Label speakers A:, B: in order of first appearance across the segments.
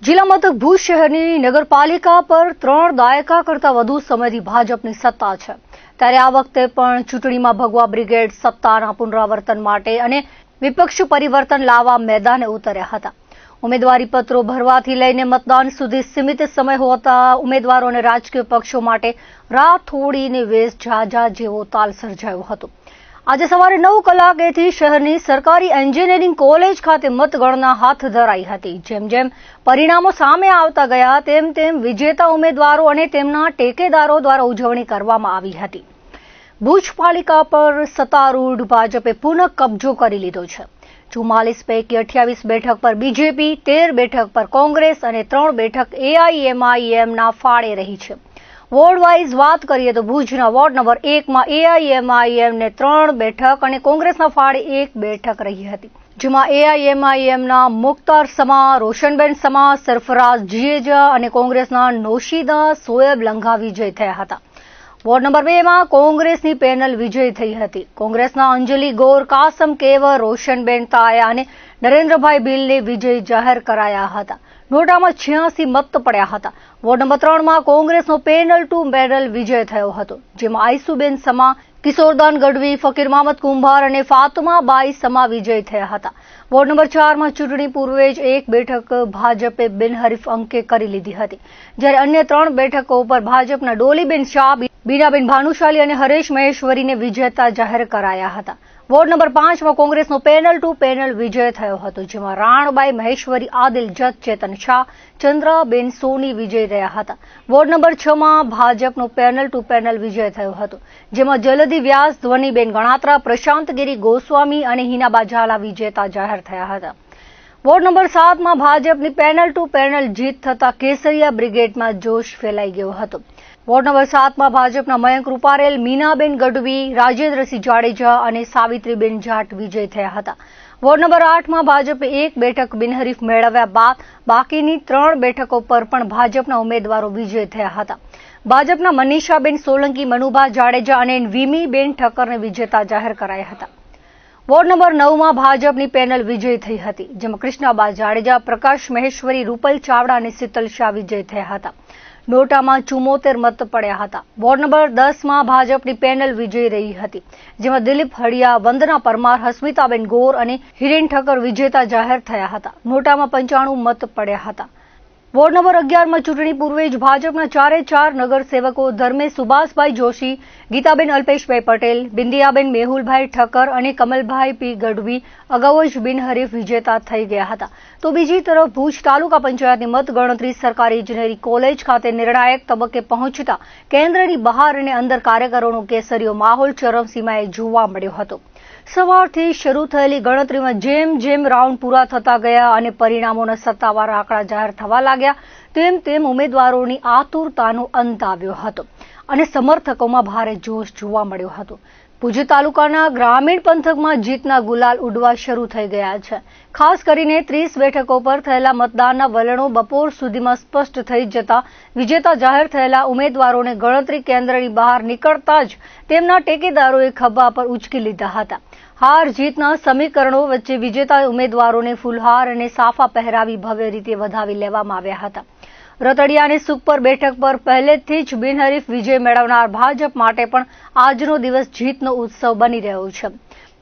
A: જિલ્લા મથક ભુજ શહેરની નગરપાલિકા પર 3 દાયકા કરતા વધુ સમયથી ભાજપની સત્તા છે, ત્યારે આ વખતે પણ ચૂંટણીમાં ભગવા બ્રિગેડ સત્તાના પુનરાવર્તન માટે અને વિપક્ષ પરિવર્તન લાવવા મેદાને ઉતર્યા હતા. ઉમેદવારી પત્રો ભરવાથી લઈને મતદાન સુધી સીમિત સમય હોતા ઉમેદવારો અને રાજકીય પક્ષો માટે રાત થોડીને વેશ ઝાઝા જેવો તાલ સર્જાયો હતો. આજે સવારે 9 કલાકેથી શહેરની સરકારી એન્જિનિયરિંગ કોલેજ ખાતે મતગણના હાથ ધરાઈ હતી. જેમ જેમ પરિણામો સામે આવતા ગયા તેમ તેમ વિજેતા ઉમેદવારો અને તેમના ટેકેદારો દ્વારા ઉજવણી કરવામાં આવી હતી. ભુજ પાલિકા પર સત્તારૂઢ ભાજપે પુનઃ કબજો કરી લીધો છે. 44 પૈકી 28 બેઠક પર બીજેપી, 13 બેઠક પર કોંગ્રેસ અને 3 બેઠક એઆઈએમઆઈએમના ફાળે રહી છે. વોર્ડ વાઇઝ વાત કરીએ તો ભુજના વોર્ડ નંબર 1માં એઆઈએમઆઈએમને 3 બેઠક અને કોંગ્રેસના ફાળે 1 બેઠક રહી હતી, જેમાં એઆઈએમઆઈએમના મુખ્તાર સમા, રોશનબેન સમા, સરફરાઝ જીએજા અને કોંગ્રેસના નોશીદા સોએબ લંઘા વિજય થયા હતા. વોર્ડ નંબર 2માં કોંગ્રેસની પેનલ વિજય થઈ હતી. કોંગ્રેસના અંજલિ ગોર, કાસમ કેવર, રોશનબેન તાયા અને નરેન્દ્રભાઈ ભીલને વિજય જાહેર કરાયા હતા. નોટામાં 86 મત પડ્યા હતા. વોર્ડ નંબર 3માં કોંગ્રેસનો પેનલ ટુ પેનલ વિજય થયો હતો, જેમાં આઈસુબેન સમા, કિશોરદાન ગઢવી, ફકીર મામદ કુંભાર અને ફાતુમાબાઈ સમા વિજય થયા હતા. વોર્ડ નંબર 4માં ચૂંટણી પૂર્વે જ 1 બેઠક ભાજપે બિનહરીફ અંકે કરી લીધી હતી, જ્યારે અન્ય 3 બેઠકો ઉપર ભાજપના ડોલીબેન શાહ, બીનાબેન ભાનુશાલી અને હરેશ મહેશ્વરીને વિજેતા જાહેર કરાયા હતા. વોર્ડ નંબર 5માં કોંગ્રેસનો પેનલ ટુ પેનલ વિજય થયો હતો, જેમાં રાણબાઈ મહેશ્વરી, આદિલ જત, ચેતન શાહ, ચંદ્રાબેન સોની વિજય રહ્યા હતા. વોર્ડ નંબર 6માં ભાજપનો પેનલ ટુ પેનલ વિજય થયો હતો, જેમાં જલદી વ્યાસ, ધ્વનીબેન ગણાત્રા, પ્રશાંતગીરી ગોસ્વામી અને હિનાબા ઝાલા વિજેતા જાહેર થયા હતા. વોર્ડ નંબર 7માં ભાજપની પેનલ ટુ પેનલ જીત થતા કેસરિયા બ્રિગેડમાં જોશ ફેલાઈ ગયો હતો. વોર્ડ નંબર 7માં ભાજપના મયંક રૂપારેલ, મીનાબેન ગઢવી, રાજેન્દ્રસિંહ જાડેજા અને સાવિત્રીબેન જાટ વિજય થયા હતા. વોર્ડ નંબર 8માં ભાજપે 1 બેઠક બિનહરીફ મેળવ્યા બાદ બાકીની 3 બેઠકો પર પણ ભાજપના ઉમેદવારો વિજય થયા હતા. ભાજપના મનીષાબેન સોલંકી, મનુભા જાડેજા અને વિમીબેન ઠક્કરને વિજેતા જાહેર કરાયા હતા. વોર્ડ નંબર 9માં ભાજપની પેનલ વિજય થઈ હતી, જેમાં કૃષ્ણાબા જાડેજા, પ્રકાશ મહેશ્વરી, રૂપલ ચાવડા અને શીતલ શાહ વિજય થયા હતા. નોટામાં 74 મત પડ્યા હતા. વોર્ડ નંબર 10માં ભાજપની પેનલ વિજય રહી હતી, જેમાં દિલીપ હળિયા, વંદના પરમાર, હસ્મિતાબેન ગોર અને હિરેન ઠક્કર વિજેતા જાહેર થયા હતા. નોટામાં 95 મત પડ્યા હતા. વોર્ડ નંબર 11માં ચૂંટણી પૂર્વે જ ભાજપના 4 નગરસેવકો ધર્મેશ સુભાષભાઈ જોશી, ગીતાબેન અલ્પેશભાઈ પટેલ, બિંદિયાબેન મેહુલભાઈ ઠક્કર અને કમલભાઈ પી ગઢવી અગાઉ જ બિનહરીફ વિજેતા થઈ ગયા હતા. તો બીજી તરફ ભુજ તાલુકા પંચાયતની મતગણતરી સરકારી ઇજનેરી કોલેજ ખાતે નિર્ણાયક તબક્કે પહોંચતા કેન્દ્રની બહાર અને અંદર કાર્યકરોનો કેસરીયો માહોલ ચરમસીમાએ જોવા મળ્યો હતો. સવારથી શરૂ થયેલી ગણતરીમાં જેમ જેમ રાઉન્ડ પૂરા થતા ગયા અને પરિણામોના સત્તાવાર આંકડા જાહેર થવા લાગ્યા તેમ તેમ ઉમેદવારોની આતુરતાનો અંત આવ્યો હતો અને સમર્થકોમાં ભારે જોશ જોવા મળ્યો હતો. ભુજ તાલુકાના ગ્રામીણ પંથકમાં જીતના ગુલાલ ઉડવા શરૂ થઈ ગયા છે. ખાસ કરીને 30 બેઠકો પર થયેલા મતદાનના વલણો બપોર સુધીમાં સ્પષ્ટ થઈ જતા વિજેતા જાહેર થયેલા ઉમેદવારોને ગણતરી કેન્દ્રની બહાર નીકળતા જ તેમના ટેકેદારોએ ખભા પર ઉંચકી લીધા હતા. હાર જીતના સમીકરણો વચ્ચે વિજેતા ઉમેદવારોને ફૂલહાર અને સાફા પહેરાવી ભવ્ય રીતે વધાવી લેવામાં આવ્યા હતા. રતડિયા અને સુખપર બેઠક પર પહેલેથી જ બિનહરીફ વિજય મેળવનાર ભાજપ માટે પણ આજનો દિવસ જીતનો ઉત્સવ બની રહ્યો છે.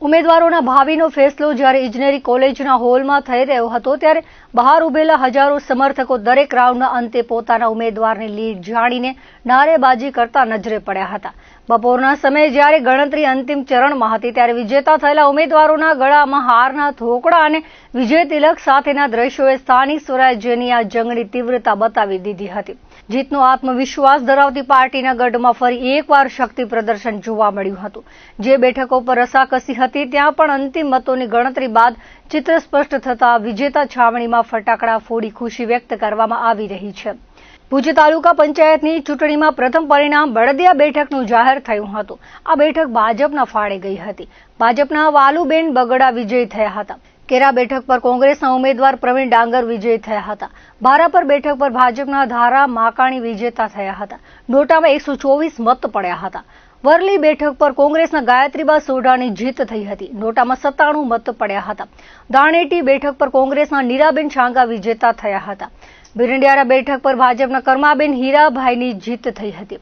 A: ઉમેદવારોના ભાવિનો ફેસલો જ્યારે ઇજનેરી કોલેજના હોલમાં થઈ રહ્યો હતો, ત્યારે બહાર ઉભેલા હજારો સમર્થકો દરેક રાઉન્ડના અંતે પોતાના ઉમેદવારની લીડ જાણીને નારેબાજી કરતા નજરે પડ્યા હતા. બપોરના સમયે જ્યારે ગણતરી અંતિમ ચરણમાં હતી, ત્યારે વિજેતા થયેલા ઉમેદવારોના ગળામાં હારના થોકડા અને વિજય તિલક સાથેના દ્રશ્યોએ સ્થાનિક સ્વરાજ્યની આ જંગની તીવ્રતા બતાવી દીધી હતી. જીતનો આત્મવિશ્વાસ ધરાવતી પાર્ટીના ગઢમાં ફરી એકવાર શક્તિ પ્રદર્શન જોવા મળ્યું હતું. જે બેઠકો પર રસાકસી હતી ત્યાં પણ અંતિમ મતોની ગણતરી બાદ ચિત્ર સ્પષ્ટ થતા વિજેતા છાવણીમાં ફટાકડા ફોડી ખુશી વ્યક્ત કરવામાં આવી રહી છે. ભુજ તાલુકા પંચાયતની ચૂંટણીમાં પ્રથમ પરિણામ બળદિયા બેઠકનું જાહેર થયું હતું. આ બેઠક ભાજપના ફાળે ગઈ હતી. ભાજપના વાલુબેન બગડા વિજય થયા હતા. કેરા બેઠક પર કોંગ્રેસના ઉમેદવાર પ્રવીણ ડાંગર વિજય થયા હતા. ભારાપર બેઠક પર ભાજપના ધારા માકાણી વિજેતા થયા હતા. નોટામાં 124 મત પડ્યા હતા. વરલી બેઠક પર કોંગ્રેસના ગાયત્રીબા સોઢાની જીત થઈ હતી. નોટામાં 97 મત પડ્યા હતા. દાણેટી બેઠક પર કોંગ્રેસના નીરાબેન છાંગા વિજેતા થયા હતા. બિરંડિયારા બેઠક પર ભાજપના કર્માબેન હીરાભાઈની જીત થઈ હતી.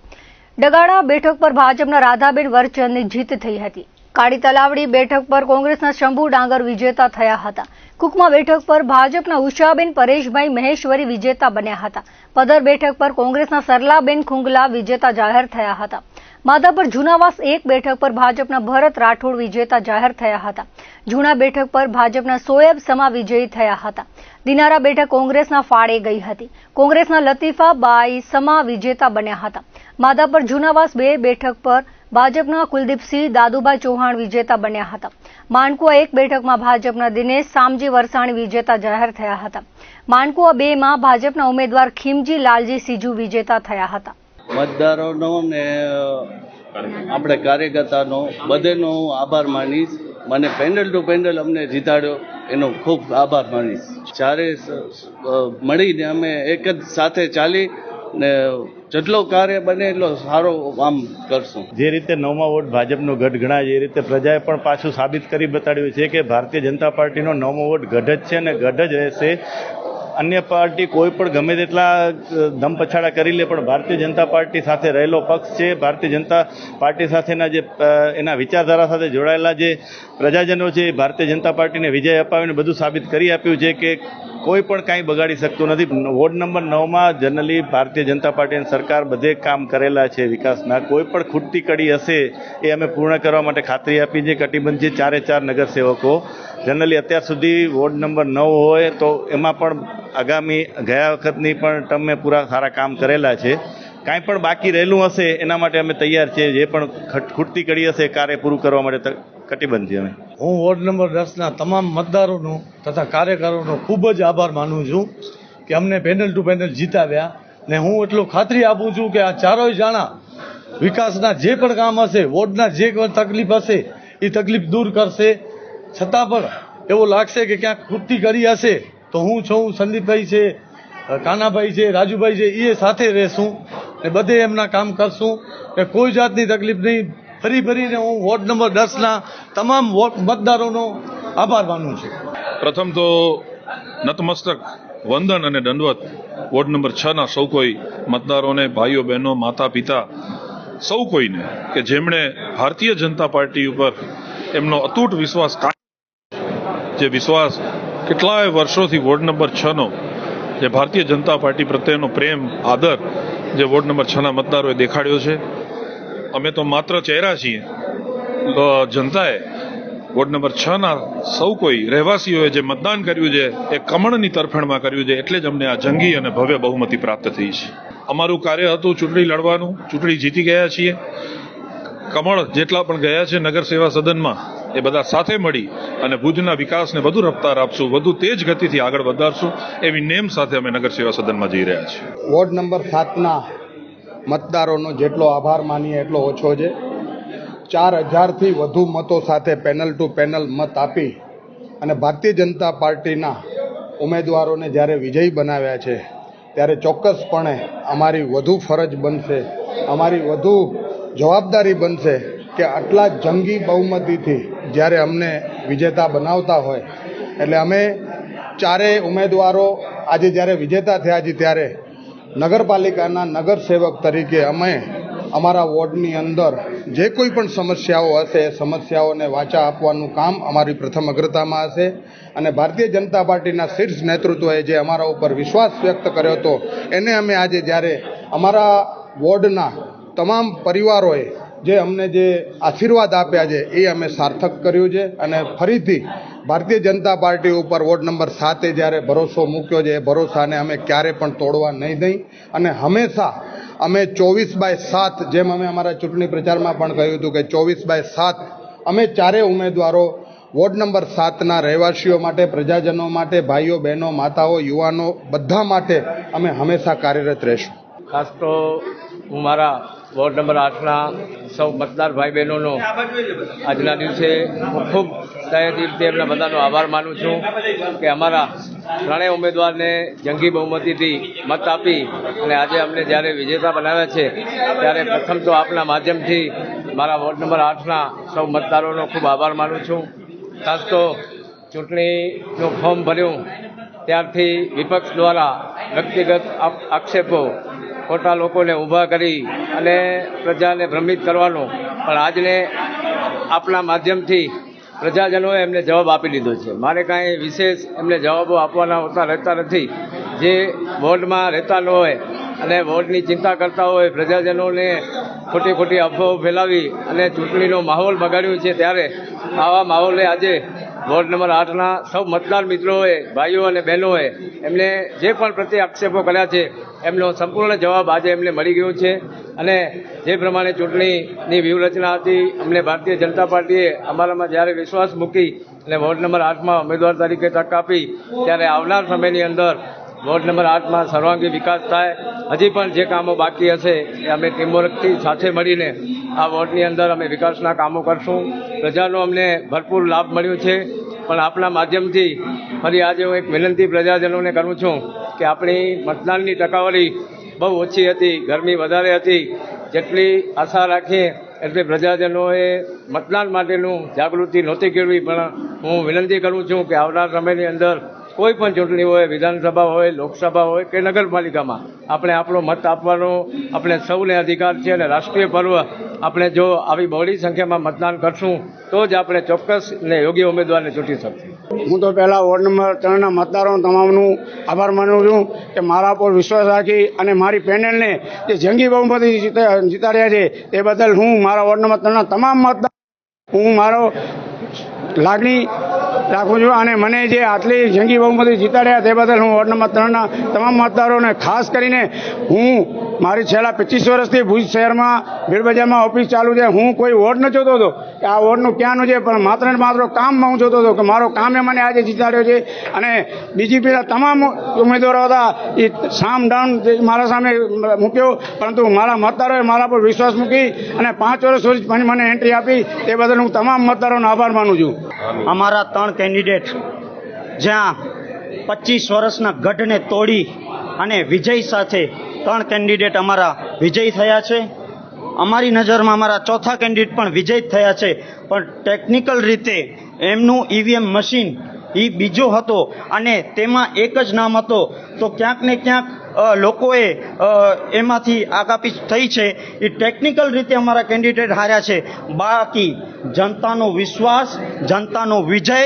A: ડગાડા બેઠક પર ભાજપના રાધાબેન વરચંદની જીત થઈ હતી. કાળી તલાવડી બેઠક પર કોંગ્રેસના શંભુ ડાંગર વિજેતા થયા હતા. કુકમા બેઠક પર ભાજપના ઉષાબેન પરેશભાઈ મહેશ્વરી વિજેતા બન્યા હતા. પદર બેઠક પર કોંગ્રેસના સરલાબેન ખુંગલા વિજેતા જાહેર થયા હતા. માધાપર જૂનાવાસ 1 બેઠક પર ભાજપના ભરત રાઠોડ વિજેતા જાહેર થયા હતા. જૂના બેઠક પર ભાજપના સોએબ સમા વિજયી થયા હતા. દિનારા બેઠક કોંગ્રેસના ફાળે ગઈ હતી. કોંગ્રેસના લતીફાબાઈ સમા વિજેતા બન્યા હતા. માધાપર જૂનાવાસ 2 બેઠક પર ભાજપના કુલદીપસિંહ દાદુભાઈ ચૌહાણ વિજેતા બન્યા હતા. માનકુવા 1 બેઠકમાં ભાજપના દિનેશ સામજી વરસાણી વિજેતા જાહેર થયા હતા. માનકુવા 2 માં ભાજપના ઉમેદવાર ખીમજી લાલજી સીજુ વિજેતા થયા હતા.
B: મતદારોનો ને આપણે કાર્યકર્તાનો બધેનો આભાર માનીશ. મને પેનલ ટુ પેનલ અમને જીતાડ્યો એનો ખૂબ આભાર માનીશ. ચારે મળીને અમે એક જ સાથે ચાલી ને જેટલો કાર્ય બને એટલો સારો આમ કરશું.
C: જે રીતે 9મા વોટ ભાજપનો ગઢ ગણાય એ રીતે પ્રજાએ પણ પાછું સાબિત કરી બતાડ્યું છે કે ભારતીય જનતા પાર્ટીનો 9મો વોટ ગઢ જ છે અને ગઢ જ રહેશે. અન્ય પાર્ટી કોઈ પણ ગમે તેટલા ધમ પછાડા કરી લે પણ ભારતીય જનતા પાર્ટી સાથે રહેલો પક્ષ છે. ભારતીય જનતા પાર્ટી સાથેના જે એના વિચારધારા સાથે જોડાયેલા જે પ્રજાજનો છે એ ભારતીય જનતા પાર્ટીને વિજય અપાવીને બધું સાબિત કરી આપ્યું છે કે કોઈ પણ કાંઈ બગાડી શકતું નથી. Ward number 9માં generally Bharatiya Janata પાર્ટીની સરકાર બધે કામ કરેલા છે વિકાસના. કોઈ પણ ખૂટતી કડી હશે એ અમે પૂર્ણ કરવા માટે ખાતરી આપી છે. કટિબંધ છે 4 નગરસેવકો. જનરલી અત્યાર સુધી વોર્ડ નંબર 9 હોય તો એમાં પણ આગામી ગયા વખતની પણ ટર્મે પૂરા સારા કામ કરેલા છે. કાંઈ પણ બાકી રહેલું હશે એના માટે અમે તૈયાર છીએ. જે પણ ખૂટતી કડી હશે કાર્ય પૂરું કરવા માટે કટિબંધ છીએ અમે.
D: હું વોર્ડ નંબર 10ના તમામ મતદારોનો તથા કાર્યકરોનો ખૂબ જ આભાર માનું છું કે અમને પેનલ ટુ પેનલ જીતાવ્યા. ને હું એટલું ખાતરી આપું છું કે આ ચારોય જાણા વિકાસના જે પણ કામ હશે, વોર્ડના જે પણ તકલીફ હશે એ તકલીફ દૂર કરશે. છતાં પણ એવું લાગશે કે ક્યાંક ખૂટતી કરી હશે તો હું છું, સંદીપભાઈ છે, કાનાભાઈ છે, રાજુભાઈ છે, એ સાથે રહેશું ને બધે એમના કામ કરશું કે કોઈ જાતની તકલીફ નહીં. ફરીને હું વોર્ડ નંબર 10ના તમામ મતદારોનો આભાર માનું છું.
E: પ્રથમ તો નતમસ્તક વંદન અને દંડવત વોર્ડ નંબર 6ના સૌ કોઈ મતદારોને, ભાઈઓ બહેનો, માતા પિતા સૌ કોઈને કે જેમણે ભારતીય જનતા પાર્ટી ઉપર એમનો અતૂટ વિશ્વાસ, જે વિશ્વાસ કેટલાય વર્ષોથી વોર્ડ નંબર 6નો જે ભારતીય જનતા પાર્ટી પ્રત્યેનો પ્રેમ, આદર જે વોર્ડ નંબર 6ના મતદારોએ દેખાડ્યો છે. અમે તો માત્ર ચહેરા છીએ. જનતાએ વોર્ડ નંબર 6ના સૌ કોઈ રહેવાસીઓએ જે મતદાન કર્યું છે એ કમળની તરફેણમાં કર્યું છે. એટલે જ અમને આ જંગી અને ભવ્ય બહુમતી પ્રાપ્ત થઈ છે. અમારું કાર્ય હતું ચૂંટણી લડવાનું. ચૂંટણી જીતી ગયા છીએ. કમળ જેટલા પણ ગયા છે નગર સેવા સદનમાં એ બધા સાથે મળી અને ભુજના વિકાસને વધુ રફતાર આપશું, વધુ તેજ ગતિથી આગળ વધારશું એવી નેમ સાથે અમે નગર સેવા સદનમાં જઈ રહ્યા છીએ.
F: વોર્ડ નંબર 7ના મતદારોનો જેટલો આભાર માનીએ એટલો ઓછો છે. 4000થી વધુ મતો સાથે પેનલ ટુ પેનલ મત આપી અને ભારતીય જનતા પાર્ટીના ઉમેદવારોને જ્યારે વિજયી બનાવ્યા છે ત્યારે ચોક્કસપણે અમારી વધુ ફરજ બનશે, અમારી વધુ જવાબદારી બનશે કે આટલા જંગી બહુમતીથી જ્યારે અમને વિજેતા બનાવતા હોય એટલે અમે ચારેય ઉમેદવારો આજે જ્યારે વિજેતા થયા છે ત્યારે નગરપાલિકાના નગરસેવક તરીકે અમે અમારા વોર્ડની અંદર જે કોઈ પણ સમસ્યાઓ હશે એ સમસ્યાઓને વાચા આપવાનું કામ અમારી પ્રથમ અગ્રતામાં હશે. અને ભારતીય જનતા પાર્ટીના શીર્ષ નેતૃત્વએ જે અમારા ઉપર વિશ્વાસ વ્યક્ત કર્યો હતો એને અમે આજે જ્યારે અમારા વોર્ડના તમામ પરિવારોએ જે અમને જે આશીર્વાદ આપ્યા છે એ અમે સાર્થક કર્યું છે. અને ફરીથી ભારતીય જનતા પાર્ટી ઉપર વોર્ડ નંબર 7એ જ્યારે ભરોસો મૂક્યો છે એ ભરોસાને અમે ક્યારે પણ તોડવા નહીં દઈ અને હંમેશા અમે 24/7 જેમ અમે અમારા ચૂંટણી પ્રચારમાં પણ કહ્યું હતું કે 24/7 અમે ચારેય ઉમેદવારો વોર્ડ નંબર 7ના રહેવાસીઓ માટે, પ્રજાજનો માટે, ભાઈઓ બહેનો, માતાઓ, યુવાનો બધા માટે અમે હંમેશા કાર્યરત રહીશું.
G: ખાસ તો હું મારા વોર્ડ નંબર 8ના સૌ મતદાર ભાઈ બહેનોનો આજના દિવસે હું ખૂબ તહેદિલથી એમના બધાનો આભાર માનું છું કે અમારા ત્રણેય ઉમેદવારને જંગી બહુમતીથી મત આપી અને આજે અમને જ્યારે વિજેતા બનાવ્યા છે ત્યારે પ્રથમ તો આપના માધ્યમથી મારા વોર્ડ નંબર 8ના સૌ મતદારોનો ખૂબ આભાર માનું છું. ખાસ તો ચૂંટણીનું ફોર્મ ભર્યું ત્યારથી વિપક્ષ દ્વારા વ્યક્તિગત આક્ષેપો, ખોટા લોકોને ઊભા કરી અને પ્રજાને ભ્રમિત કરવાનો, પણ આજને આપના માધ્યમથી પ્રજાજનોએ એમને જવાબ આપી દીધો છે. મારે કાંઈ વિશેષ એમને જવાબો આપવાના હોતા રહેતા નથી. જે વોર્ડમાં રહેતા ન હોય અને વોર્ડની ચિંતા કરતા હોય, પ્રજાજનોને ખોટી અફવાઓ ફેલાવી અને ચૂંટણીનો માહોલ બગાડ્યો છે, ત્યારે આવા માહોલે આજે વોર્ડ નંબર 8ના સૌ મતદાર મિત્રોએ, ભાઈઓ અને બહેનોએ એમને જે પણ પ્રત્યે આક્ષેપો કર્યા છે એમનો સંપૂર્ણ જવાબ આજે એમને મળી ગયો છે. અને જે પ્રમાણે ચૂંટણીની વ્યૂહરચના હતી, અમને ભારતીય જનતા પાર્ટીએ અમારામાં જ્યારે વિશ્વાસ મૂકી અને વોર્ડ નંબર 8માં ઉમેદવાર તરીકે તક આપી, ત્યારે આવનાર સમયની અંદર વોર્ડ નંબર 8માં સર્વાંગી વિકાસ થાય. હજી પણ જે કામો બાકી હશે એ અમે ટીમવર્કથી સાથે મળીને આ વોર્ડની અંદર અમે વિકાસના કામો કરશું. પ્રજાનો અમને ભરપૂર લાભ મળ્યો છે, પણ આપના માધ્યમથી ફરી આજે હું એક વિનંતી પ્રજાજનોને કરું છું કે આપણી મતદાનની ટકાવારી બહુ ઓછી હતી, ગરમી વધારે હતી. જેટલી આશા રાખીએ એટલે પ્રજાજનોએ મતદાન માટેનું જાગૃતિ નહોતી કેળવી, પણ હું વિનંતી કરું છું કે આવનાર સમયની અંદર કોઈ પણ ચૂંટણી હોય, વિધાનસભા હોય, લોકસભા હોય કે નગરપાલિકામાં, આપણે આપણો મત આપવાનો આપણે સૌને અધિકાર છે. અને રાષ્ટ્રીય પર્વ આપણે જો આવી બહોળી સંખ્યામાં મતદાન કરશું તો જ આપણે ચોક્કસ ને યોગ્ય ઉમેદવારને ચૂંટી શકશું.
H: હું તો પહેલાં વોર્ડ નંબર 3ના મતદારો તમામનું આભાર માનું છું કે મારા પર વિશ્વાસ રાખી અને મારી પેનલને જે જંગી બહુમતી જીતાડ્યા છે તે બદલ હું મારા વોર્ડ નંબર 3ના તમામ મતદાર હું મારો લાગણી રાખું છું. અને મને જે આટલી જંગી બહુમતી જીતાડ્યા તે બદલ હું વોર્ડ નંબર 3ના તમામ મતદારોને ખાસ કરીને હું મારી છેલ્લા 25 વર્ષથી ભુજ શહેરમાં ભીડ બજારમાં ઓફિસ ચાલુ છે. હું કોઈ વોર્ડ ન જોતો હતો કે આ વોર્ડનું ક્યાંનું છે, પણ માત્ર ને માત્ર કામમાં હું જોતો હતો કે મારો કામે મને આજે જીતાડ્યો છે. અને બીજીપીના તમામ ઉમેદવારો હતા એ સામ ડાઉન મારા સામે મૂક્યો, પરંતુ મારા મતદારોએ મારા પર વિશ્વાસ મૂકી અને 5 વર્ષ સુધી મને એન્ટ્રી આપી, તે બદલ હું તમામ મતદારોનો આભાર માનું છું.
I: અમારા 3 કેન્ડિડેટ જ્યાં 25 વર્ષના ગઢને તોડી અને વિજય સાથે 3 કેન્ડિડેટ અમારા વિજય થયા છે. અમારી નજરમાં અમારા ચોથા કેન્ડિડેટ પણ વિજય થયા છે, પણ ટેકનિકલ રીતે એમનું ઈવીએમ મશીન એ બીજો હતો અને તેમાં એક જ નામ હતો, તો ક્યાંક ને ક્યાંક લોકોએ એમાંથી આગાપી થઈ છે. એ ટેકનિકલ રીતે અમારા કેન્ડિડેટ હાર્યા છે. બાકી જનતાનો વિશ્વાસ, જનતાનો વિજય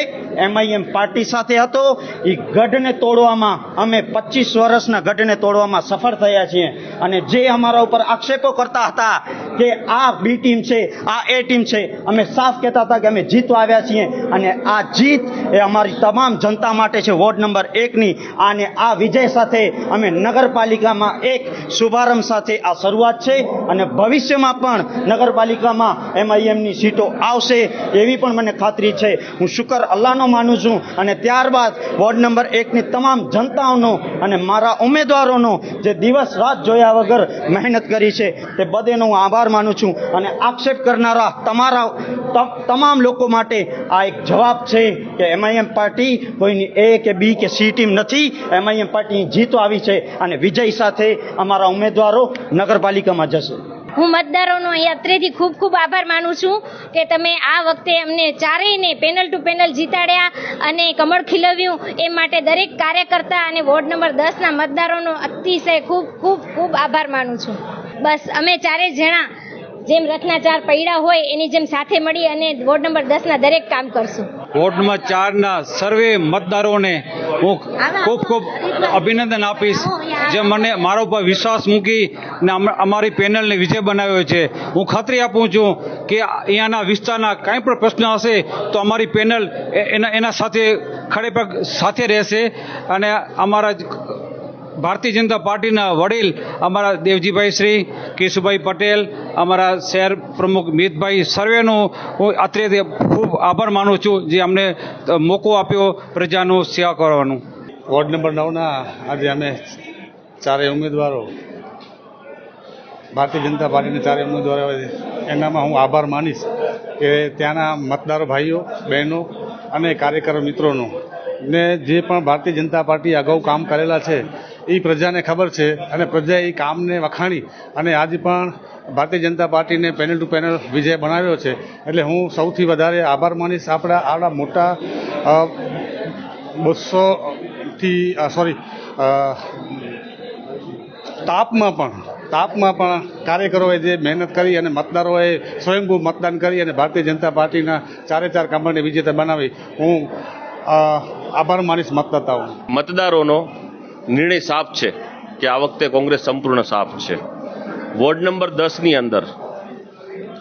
I: MIM પાર્ટી સાથે હતો. એ ગઢને તોડવામાં અમે 25 વર્ષના ગઢને તોડવામાં સફળ થયા છીએ. અને જે અમારા ઉપર આક્ષેપો કરતા હતા કે આ બી ટીમ છે, આ એ ટીમ છે, અમે સાફ કહેતા હતા કે અમે જીતવા આવ્યા છીએ. અને આ જીત એ અમારી તમામ જનતા માટે છે, વોર્ડ નંબર 1ની. અને આ વિજય સાથે અમે નગરપાલિકામાં એક શુભારંભ સાથે આ શરૂઆત છે અને ભવિષ્યમાં પણ નગરપાલિકામાં MIMની સીટો આવશે એવી પણ મને ખાતરી છે. હું શુકર અલ્લાહનો માનું છું. અને ત્યારબાદ વોર્ડ નંબર 1ની તમામ જનતાઓનો અને મારા ઉમેદવારોનો જે દિવસ રાત જોયા વગર મહેનત કરી છે તે બધાનો હું આભાર માનું છું. અને આક્ષેપ કરનારા તમામ લોકો માટે આ એક જવાબ છે કે MIM પાર્ટી કોઈની A કે B કે C ટીમ નથી. MIM પાર્ટીની જીતો આવી છે અને વિજય સાથે અમારા ઉમેદવારો નગરપાલિકામાં જશે.
J: હું મતદારોનો યાત્રેથી ખૂબ ખૂબ આભાર માનું છું કે તમે આ વખતે અમને ચારેયને પેનલ ટુ પેનલ જીતાડ્યા અને કમળ ખીલવ્યું. એ માટે દરેક કાર્યકર્તા અને વોર્ડ નંબર 10ના મતદારોનો અતિશય ખૂબ ખૂબ ખૂબ આભાર માનું છું. બસ અમે ચારે જણા જેમ રથના 4 પૈડા હોય એની જેમ સાથે મળી અને વોર્ડ નંબર 10ના દરેક કામ કરશું.
K: વોર્ડ નંબર 4ના સર્વે મતદારોને હું ખૂબ ખૂબ અભિનંદન આપીશ, જે મને મારા ઉપર વિશ્વાસ મૂકી ને અમારી પેનલને વિજય બનાવ્યો છે. હું ખાતરી આપું છું કે અહીંયાના વિસ્તારના કાંઈ પણ પ્રશ્ન હશે તો અમારી પેનલ એના સાથે ખડેપગ સાથે રહેશે. અને અમારા ભારતીય જનતા પાર્ટીના વડીલ અમારા દેવજીભાઈ શ્રી, કેશુભાઈ પટેલ, અમારા શહેર પ્રમુખ મિતભાઈ, સર્વેનો હું અત્રે ખૂબ આભાર માનું છું જે અમને મોકો આપ્યો પ્રજાનું સેવા કરવાનું.
D: વોર્ડ નંબર 9ના આજે અમે ચારેય ઉમેદવારો, ભારતીય જનતા પાર્ટીના ચારેય ઉમેદવારો એનામાં હું આભાર માનીશ કે ત્યાંના મતદારો ભાઈઓ બહેનો અને કાર્યકરો મિત્રોનો ને જે પણ ભારતીય જનતા પાર્ટી અગાઉ કામ કરેલા છે એ પ્રજાને ખબર છે અને પ્રજાએ એ કામને વખાણી અને આજે પણ ભારતીય જનતા પાર્ટીને પેનલ ટુ પેનલ વિજય બનાવ્યો છે. એટલે હું સૌથી વધારે આભાર માનીશ આવડા મોટા 200થી તાપમાં પણ કાર્યકરોએ જે મહેનત કરી અને મતદારોએ સ્વયંભૂ મતદાન કરી અને ભારતીય જનતા પાર્ટીના 4 કમળને વિજેતા બનાવી હું આભાર માનીશ મતદાતાઓ.
L: મતદારોનો નિર્ણય સાફ છે કે આ વખતે કોંગ્રેસ સંપૂર્ણ સાફ છે. વોર્ડ નંબર 10ની અંદર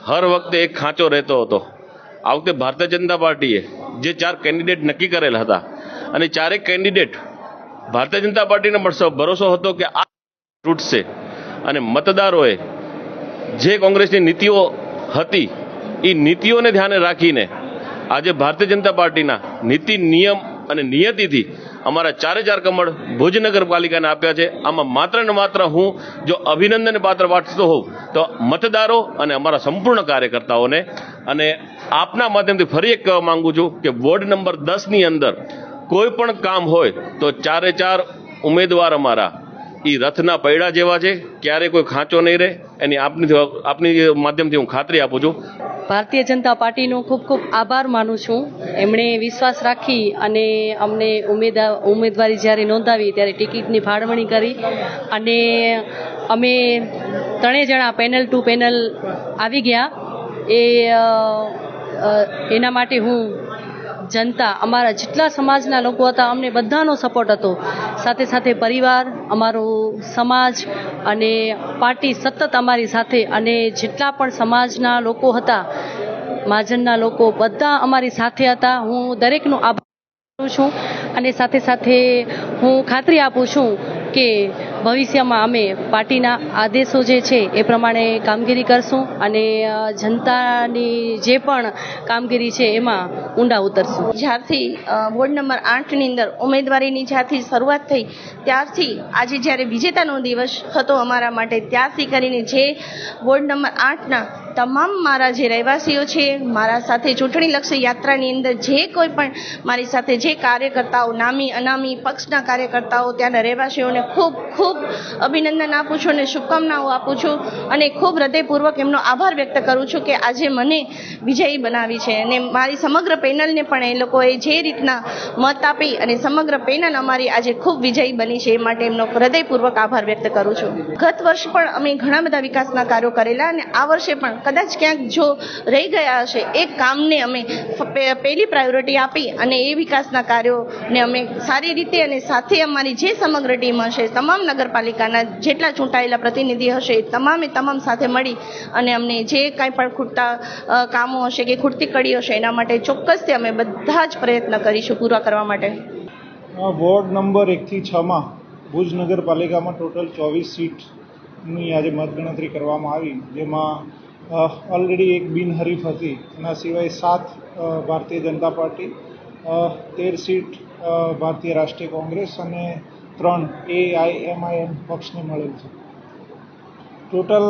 L: હર વખતે એક ખાંચો રહેતો હતો. આ વખતે ભારતીય જનતા પાર્ટીએ જે 4 કેન્ડિડેટ નક્કી કરેલા હતા અને 4 કેન્ડિડેટ ભારતીય જનતા પાર્ટીને ભરોસો હતો કે આ તૂટશે અને મતદારોએ જે કોંગ્રેસની નીતિઓ હતી એ નીતિઓને ધ્યાને રાખીને આજે ભારતીય જનતા પાર્ટીના નીતિ નિયમ અને નિયતિથી અમારા 4 કમળ ભુજ નગરપાલિકાને આપ્યા છે. આમાં માત્ર ને માત્ર હું જો અભિનંદન પાત્ર વાંચતો હોઉં તો મતદારો અને અમારા સંપૂર્ણ કાર્યકર્તાઓને. અને આપના માધ્યમથી ફરી એક કહેવા માંગુ છું કે વોર્ડ નંબર 10ની અંદર કોઈ પણ કામ હોય તો 4 ઉમેદવાર અમારા એ રથના પૈડા જેવા છે, ક્યારે કોઈ ખાંચો નહીં રહે એની આપની માધ્યમથી હું ખાતરી આપું છું.
M: ભારતીય જનતા પાર્ટીનો ખૂબ ખૂબ આભાર માનું છું. એમણે વિશ્વાસ રાખી અને અમને ઉમેદવારી જ્યારે નોંધાવી ત્યારે ટિકિટની ફાળવણી કરી અને અમે 3 જણા પેનલ ટુ પેનલ આવી ગયા. એના માટે હું જનતા, અમારા જેટલા સમાજના લોકો હતા અમને બધાનો સપોર્ટ હતો. સાથે સાથે પરિવાર, અમારો સમાજ અને પાર્ટી સતત અમારી સાથે, અને જેટલા પણ સમાજના લોકો હતા, મહાજનના લોકો બધા અમારી સાથે હતા. હું દરેકનો આભાર માનું છું અને સાથે સાથે હું ખાતરી આપું છું કે ભવિષ્યમાં અમે પાર્ટીના આદેશો જે છે એ પ્રમાણે કામગીરી કરશું અને જનતાની જે પણ કામગીરી છે એમાં ઊંડા ઉતરશું.
N: જ્યારથી વોર્ડ નંબર 8ની અંદર ઉમેદવારીની જ્યારથી શરૂઆત થઈ ત્યારથી આજે જ્યારે વિજેતાનો દિવસ હતો અમારા માટે, ત્યારથી કરીને જે વોર્ડ નંબર 8ના તમામ મારા જે રહેવાસીઓ છે, મારા સાથે ચૂંટણીલક્ષી યાત્રાની અંદર જે કોઈ પણ મારી સાથે જે કાર્યકર્તાઓ, નામી અનામી પક્ષના કાર્યકર્તાઓ, ત્યાંના રહેવાસીઓને ખૂબ ખૂબ અભિનંદન આપું છું અને શુભકામનાઓ આપું છું અને ખૂબ હૃદયપૂર્વક એમનો આભાર વ્યક્ત કરું છું કે આજે મને વિજયી બનાવી છે. અને મારી સમગ્ર પેનલને પણ એ લોકોએ જે રીતના મત આપી અને સમગ્ર પેનલ અમારી આજે ખૂબ વિજયી બની છે એ માટે એમનો હૃદયપૂર્વક આભાર વ્યક્ત કરું છું. ગત વર્ષ પણ અમે ઘણા બધા વિકાસના કાર્યો કરેલા અને આ વર્ષે પણ કદાચ ક્યાંક જો રહી ગયા હશે એક કામને અમે પહેલી પ્રાયોરિટી આપી અને એ વિકાસના કાર્યોને અમે સારી રીતે અને સાથે અમારી જે સમગ્ર ટીમ હશે, તમામ નગરપાલિકાના જેટલા ચૂંટાયેલા પ્રતિનિધિ હશે, તમામે તમામ સાથે મળી અને અમને જે કાંઈ પણ ખૂટતા કામો હશે કે ખૂટતી કડી હશે એના માટે ચોક્કસથી અમે બધા જ પ્રયત્ન કરીશું પૂરા કરવા માટે.
O: વોર્ડ નંબર 1થી 6માં ભુજ નગરપાલિકામાં ટોટલ 24 સીટની આજે મતગણતરી કરવામાં આવી, જેમાં ઓલરેડી એક બિનહરીફ હતી. એના સિવાય 7 ભારતીય જનતા પાર્ટી, 13 સીટ ભારતીય રાષ્ટ્રીય કોંગ્રેસ અને 3 AIMIM પક્ષને મળેલ છે. ટોટલ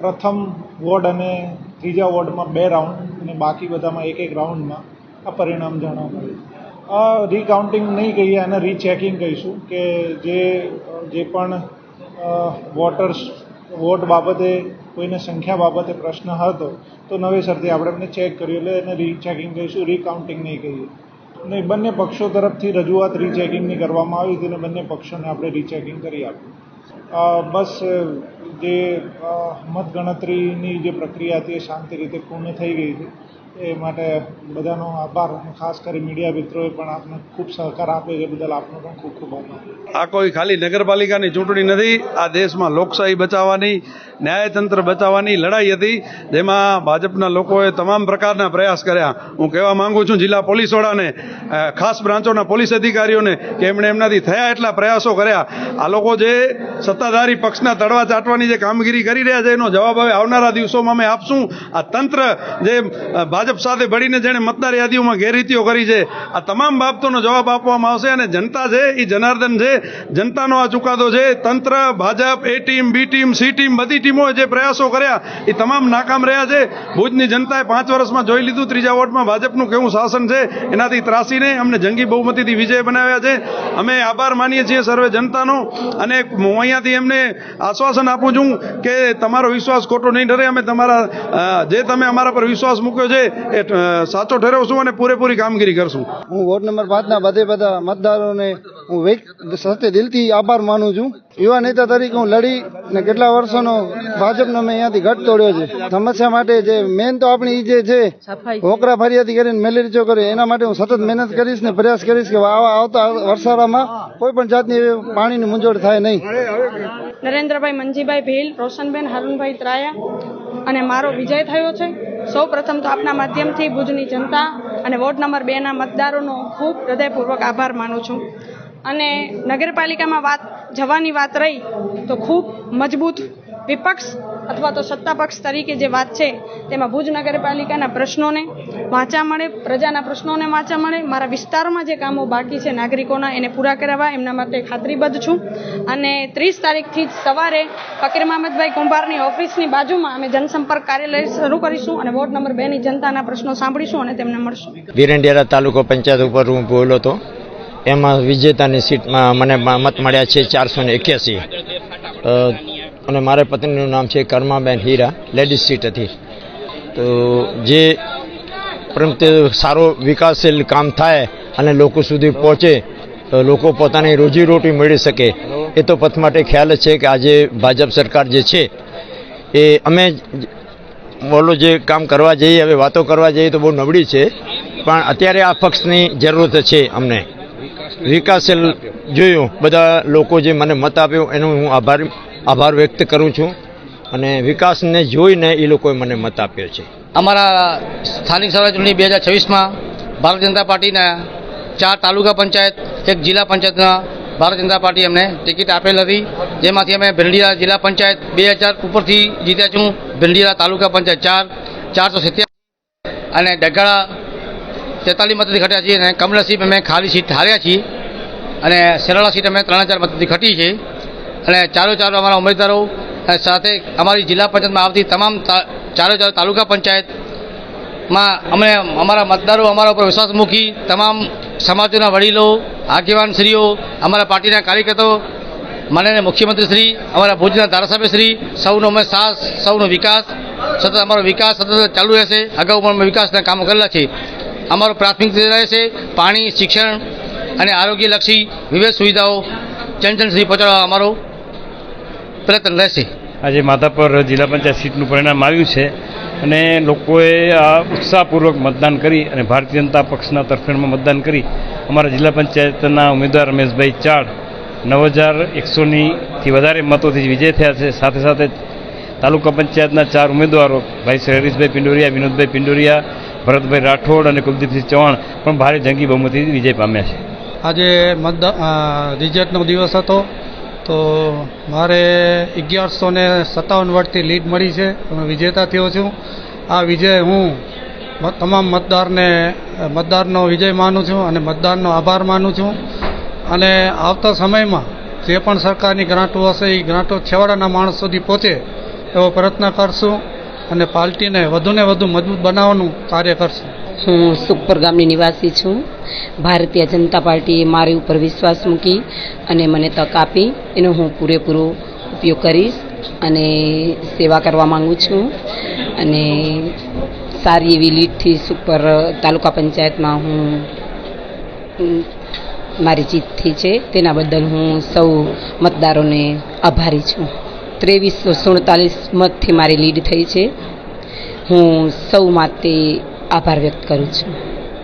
O: પ્રથમ વોર્ડ અને ત્રીજા વોર્ડમાં 2 રાઉન્ડ અને બાકી બધામાં 1 રાઉન્ડમાં આ પરિણામ જાણવા મળ્યું. રીકાઉન્ટિંગ નહીં કહીએ અને રીચેકિંગ કહીશું કે જે પણ વોટર્સ વોટ બાબતે કોઈને સંખ્યા બાબતે પ્રશ્ન હતો તો નવેસરથી આપણે એમને ચેક કર્યું, એટલે એને રીચેકિંગ કહીશું, રીકાઉન્ટિંગ નહીં કહીએ. અને બંને પક્ષો તરફથી રજૂઆત રીચેકિંગની કરવામાં આવી હતી અને બંને પક્ષોને આપણે રીચેકિંગ કરી આપ્યું. બસ જે મતગણતરીની જે પ્રક્રિયા હતી એ શાંતિ રીતે પૂર્ણ થઈ ગઈ છે. એ માટે બધાનો આભાર અને ખાસ કરી મીડિયા મિત્રોએ પણ આપને ખૂબ સહકાર આપ્યો છે, બદલ આપનો પણ ખૂબ ખૂબ આભાર.
D: આ કોઈ ખાલી નગરપાલિકાની ચૂંટણી નથી, આ દેશમાં લોકશાહી બચાવવાની, ન્યાયતંત્ર બચાવવાની લડાઈ હતી, જેમાં ભાજપના લોકોએ તમામ પ્રકારના પ્રયાસ કર્યા. હું કહેવા માંગુ છું જિલ્લા પોલીસ વડાને, ખાસ બ્રાન્ચોના પોલીસ અધિકારીઓને કે એમણે એમનાથી થયા એટલા પ્રયાસો કર્યા. આ લોકો જે
O: સત્તાધારી પક્ષના તળવા ચાટવાની જે કામગીરી કરી રહ્યા છે એનો જવાબ હવે આવનારા દિવસોમાં અમે આપશું. આ તંત્ર જે ભાજપ સાથે ભળીને જેણે મતદાર યાદીઓમાં ગેરરીતિઓ કરી છે, આ તમામ બાબતોનો જવાબ આપવામાં આવશે. અને જનતા છે એ જનાર્દન છે, જનતાનો આ ચુકાદો છે. તંત્ર, ભાજપ, એ ટીમ, બી ટીમ, સી ટીમ, બધી ટીમોએ જે પ્રયાસો કર્યા એ તમામ નાકામ રહ્યા છે. ભુજની જનતાએ 5 વર્ષમાં જોઈ લીધું ત્રીજા વોર્ડમાં ભાજપનું કેવું શાસન છે. એનાથી ત્રાસીને અમને જંગી બહુમતીથી વિજય બનાવ્યા છે. અમે આભાર માનીએ છીએ સર્વે જનતાનો. અને હું અહીંયાથી એમને આશ્વાસન આપું છું કે તમારો વિશ્વાસ ખોટો નહીં ઠરે. અમે જે તમે અમારા પર વિશ્વાસ મૂક્યો છે એ સાચો ઠેરવશું અને પૂરેપૂરી કામગીરી કરશું.
P: હું વોર્ડ નંબર 5ના બધા મતદારોને હું સત્ય દિલથી આભાર માનું છું. યુવા નેતા તરીકે હું લડી ને કેટલા વર્ષોનો ભાજપનો મેં અહીંયાથી ગઢ તોડ્યો છે. સમસ્યા માટે જે મેન તો આપણી જે છે હોકરા ફરિયાદી કરીને મેલેરિયો કરે એના માટે હું સતત મહેનત કરીશ ને પ્રયાસ કરીશ કે આવતા વર્ષાળામાં કોઈ પણ જાતની પાણીની મૂંઝવણ થાય નહીં.
Q: નરેન્દ્રભાઈ મંજીભાઈ ભીલ, રોશનબેન હારૂનભાઈ ત્રાયા અને મારો વિજય થયો છે. સૌ પ્રથમ તો આપના માધ્યમથી ભુજની જનતા અને વોર્ડ નંબર 2ના મતદારોનો ખૂબ હૃદયપૂર્વક આભાર માનું છું. અને નગરપાલિકામાં જવાની વાત રહી તો ખૂબ મજબૂત વિપક્ષ અથવા તો સત્તા પક્ષ તરીકે જે વાત છે તેમાં ભુજ નગરપાલિકાના પ્રશ્નોને વાંચા મળે, પ્રજાના પ્રશ્નોને વાંચા મળે. મારા વિસ્તારમાં જે કામો બાકી છે નાગરિકોના એને પૂરા કરાવવા એમના માટે ખાતરીબદ્ધ છું. અને 30 તારીખથી જ સવારે ફકીર મહમદભાઈ કુંભારની ઓફિસની બાજુમાં અમે જનસંપર્ક કાર્યાલય શરૂ કરીશું અને વોર્ડ નંબર 2ની જનતાના પ્રશ્નો સાંભળીશું અને તેમને મળશું.
R: વિરંડિયારા તાલુકો પંચાયત ઉપર હું બોલ્યો હતો. એમાં વિજેતાની સીટમાં મને મત મળ્યા છે 481 અને મારા પત્નીનું નામ છે કર્માબેન હીરા. લેડીઝ સીટ હતી. તો જે પરંતુ સારો વિકાસશીલ કામ થાય અને લોકો સુધી પહોંચે, લોકો પોતાની રોજીરોટી મેળવી શકે એ તો પથ માટે ખ્યાલ જ છે કે આજે ભાજપ સરકાર જે છે એ અમે બોલો જે કામ કરવા જઈએ, હવે વાતો કરવા જઈએ તો બહુ નબળી છે. પણ અત્યારે આ પક્ષની જરૂરત છે. અમને વિકાસશીલ જોયું. બધા લોકો જે મને મત આપ્યો એનો હું આભાર વ્યક્ત કરું છું. અને વિકાસને જોઈને એ લોકોએ મને મત આપ્યો છે.
S: અમારા સ્થાનિક સ્વરાજ ચૂંટણી 2026માં ભારતીય જનતા પાર્ટીના 4 તાલુકા પંચાયત, 1 જિલ્લા પંચાયતના ભારતીય જનતા પાર્ટી અમને ટિકિટ આપેલ હતી. જેમાંથી અમે ભીલડીયા જિલ્લા પંચાયત 2000 ઉપરથી જીત્યા છું. ભીલડીયા તાલુકા પંચાયત 470 અને ડગાળા 43 મતથી ઘટ્યા છીએ. અને કમનસીબ અમે ખાલી સીટ હાર્યા છીએ. અને સેરાળા સીટ અમે 3000 મતથી ઘટી છે. અને ચારો અમારા ઉમેદવારો સાથે અમારી જિલ્લા પંચાયતમાં આવતી તમામ 4 તાલુકા પંચાયતમાં અમે અમારા મતદારો અમારા ઉપર વિશ્વાસ મૂકી તમામ સમાજોના વડીલો, આગેવાનશ્રીઓ, અમારા પાર્ટીના કાર્યકર્તાઓ, માનનીય મુખ્યમંત્રીશ્રી, અમારા ભુજના ધારાસભ્યશ્રી, સૌનો અમે સાથ, સૌનો વિકાસ, સતત અમારો વિકાસ સતત ચાલુ રહેશે. અગાઉ પણ અમે વિકાસના કામો કરેલા છે. અમારો પ્રાથમિક રહેશે પાણી, શિક્ષણ અને આરોગ્યલક્ષી વિવિધ સુવિધાઓ જન સુધી પહોંચાડવા અમારો પ્રયત્ન રહેશે.
T: આજે માધાપર જિલ્લા પંચાયત સીટનું પરિણામ આવ્યું છે અને લોકોએ આ ઉત્સાહપૂર્વક મતદાન કરી અને ભારતીય જનતા પક્ષના તરફેણમાં મતદાન કરી અમારા જિલ્લા પંચાયતના ઉમેદવાર રમેશભાઈ ચાડ 9100થી વધારે મતોથી વિજય થયા છે. સાથે સાથે તાલુકા પંચાયતના 4 ઉમેદવારો ભાઈ શ્રી હરીશભાઈ પિંડોરિયા, વિનોદભાઈ પિંડોરિયા, ભરતભાઈ રાઠોડ અને કુલદીપસિંહ ચૌહાણ પણ ભારે જંગી બહુમતીથી વિજય પામ્યા છે.
U: આજે રિઝલ્ટનો દિવસ હતો તો મારે 1157 વોટથી લીડ મળી છે. હું વિજેતા થયો છું. આ વિજય હું તમામ મતદારનો વિજય માનું છું અને મતદારનો આભાર માનું છું. અને આવતા સમયમાં જે પણ સરકારની ગ્રાન્ટો હશે એ ગ્રાન્ટો છેવાડાના માણસ સુધી પહોંચે એવો પ્રયત્ન કરશું અને પાર્ટીને વધુને વધુ મજબૂત બનાવવાનું કાર્ય કરશું.
V: હું સુખપર ગામની નિવાસી છું. ભારતીય જનતા પાર્ટીએ મારી ઉપર વિશ્વાસ મૂકી અને મને તક આપી એનો હું પૂરેપૂરો ઉપયોગ કરીશ અને સેવા કરવા માંગુ છું. અને સારી એવી લીડથી સુખપર તાલુકા પંચાયતમાં હું મારી જીત થઈ છે. તેના બદલ હું સૌ મતદારોને આભારી છું. 2347 મતથી મારી લીડ થઈ છે. હું સૌ માટે આભાર વ્યક્ત કરું છું.